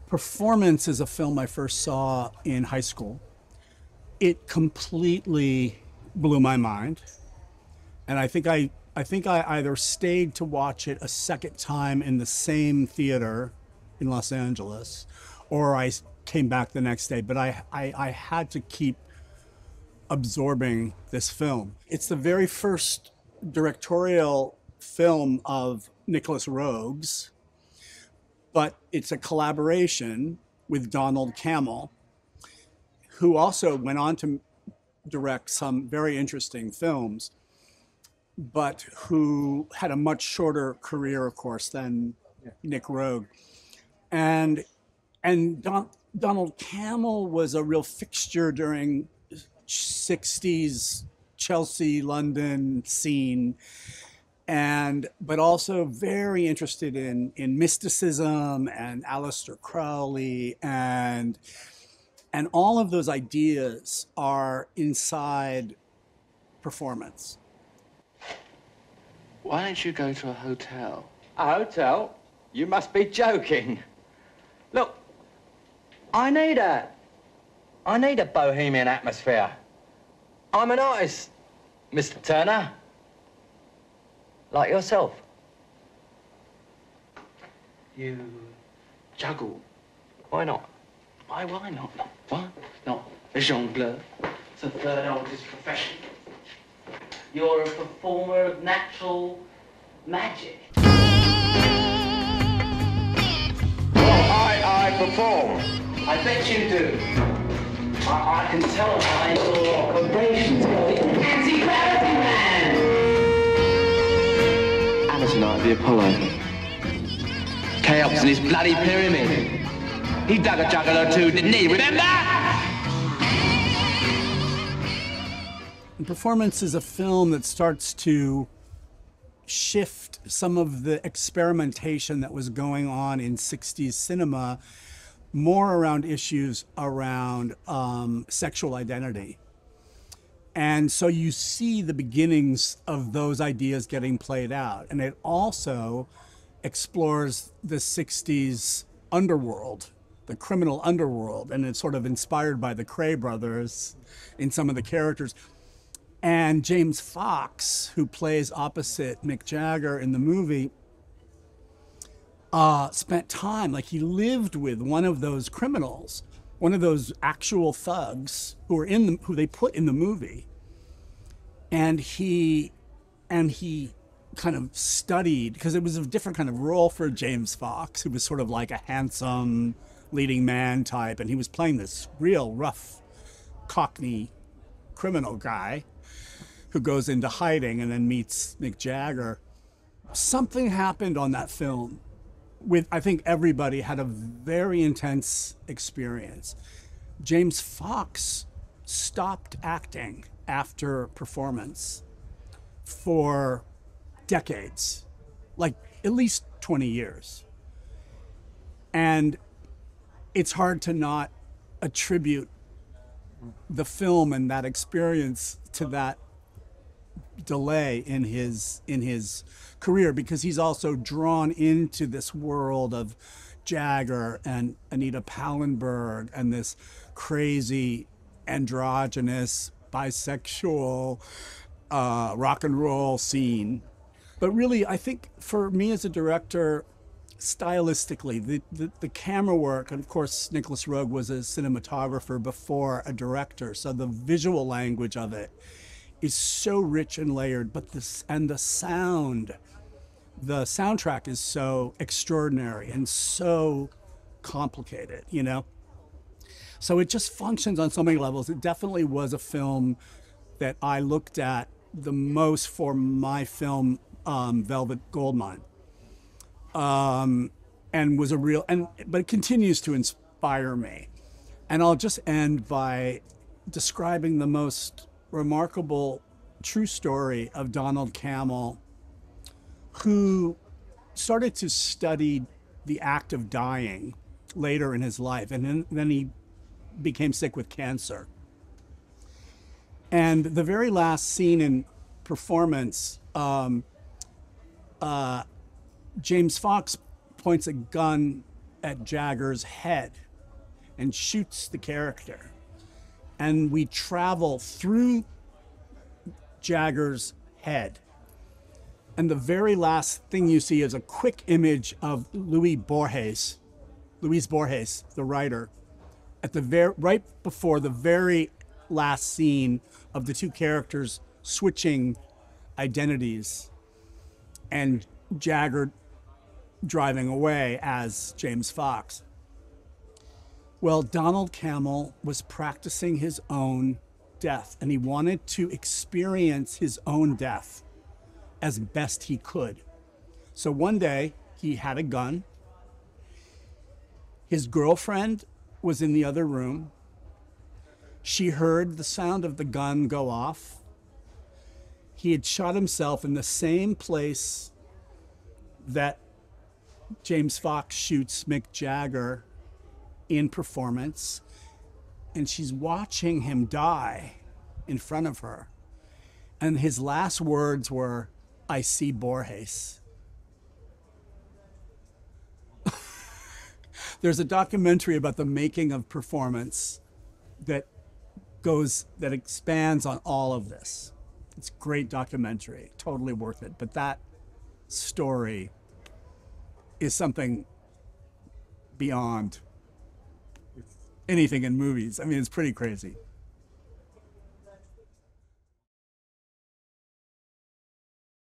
Performance is a film I first saw in high school. It completely blew my mind, and I think I either stayed to watch it a second time in the same theater in Los Angeles, or I came back the next day. But I had to keep absorbing this film. It's the very first directorial film of Nicholas Roeg's, but it's a collaboration with Donald Cammell, who also went on to direct some very interesting films, but who had a much shorter career, of course, than Nick Roeg. And Donald Cammell was a real fixture during 60s Chelsea, London scene, but also very interested in mysticism and Aleister Crowley, and all of those ideas are inside Performance. Why don't you go to a hotel? A hotel? You must be joking. Look, I need a bohemian atmosphere. I'm an artist, Mr. Turner. Like yourself. You juggle. Why not? Why not? Why not? A jongleur. It's the third oldest profession. You're a performer of natural magic. Well, I perform. I bet you do. I can tell by your vibrations. Anti-gravity man! Alice Knight, the Apollo. Cheops and his bloody pyramid. He dug a juggle or two, didn't he? Remember? And Performance is a film that starts to shift some of the experimentation that was going on in 60s cinema more around issues around sexual identity. And so you see the beginnings of those ideas getting played out. And it also explores the 60s underworld, the criminal underworld, and it's sort of inspired by the Cray brothers in some of the characters. And James Fox, who plays opposite Mick Jagger in the movie, spent time, like he lived with one of those criminals, one of those actual thugs who they put in the movie. And he kind of studied, because it was a different kind of role for James Fox, who was sort of like a handsome leading man type. And he was playing this real rough Cockney criminal guy who goes into hiding and then meets Mick Jagger. Something happened on that film I think everybody had a very intense experience. James Fox stopped acting after Performance for decades, like at least 20 years. And it's hard to not attribute the film and that experience to that delay in his career, because he's also drawn into this world of Jagger and Anita Pallenberg and this crazy androgynous bisexual rock and roll scene. But really, I think for me as a director, stylistically, the camera work, and of course Nicholas Roeg was a cinematographer before a director, so the visual language of it is so rich and layered, but the soundtrack is so extraordinary and so complicated, you know? So it just functions on so many levels. It definitely was a film that I looked at the most for my film, Velvet Goldmine. And was a real, but it continues to inspire me. And I'll just end by describing the most remarkable true story of Donald Cammell, who started to study the act of dying later in his life, and then he became sick with cancer. And the very last scene in Performance, James Fox points a gun at Jagger's head and shoots the character. And we travel through Jagger's head. And the very last thing you see is a quick image of Luis Borges, the writer, at the right before the very last scene of the two characters switching identities and Jagger driving away as James Fox. Well, Donald Cammell was practicing his own death, and he wanted to experience his own death as best he could. So one day he had a gun. His girlfriend was in the other room. She heard the sound of the gun go off. He had shot himself in the same place that James Fox shoots Mick Jagger in Performance, and she's watching him die in front of her. And his last words were, "I see Borges." There's a documentary about the making of Performance that expands on all of this. It's a great documentary, totally worth it. But that story is something beyond anything in movies. I mean, it's pretty crazy.